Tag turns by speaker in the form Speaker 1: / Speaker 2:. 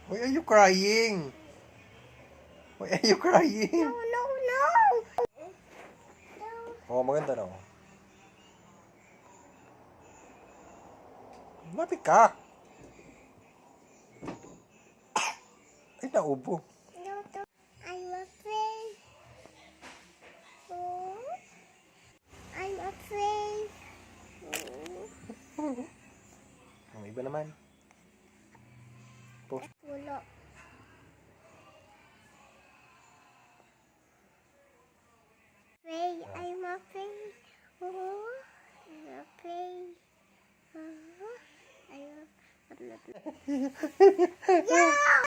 Speaker 1: Why are you crying? Why are you crying?
Speaker 2: No, no, no.
Speaker 1: Oh, maganda na. Lapit ka. Ay, naubo.
Speaker 2: No, no. I'm afraid. Oh, I'm afraid.
Speaker 1: Ang iba naman.
Speaker 2: Wala. Afraid. I'm afraid. Oh, I'm afraid. I'm afraid. Yeah!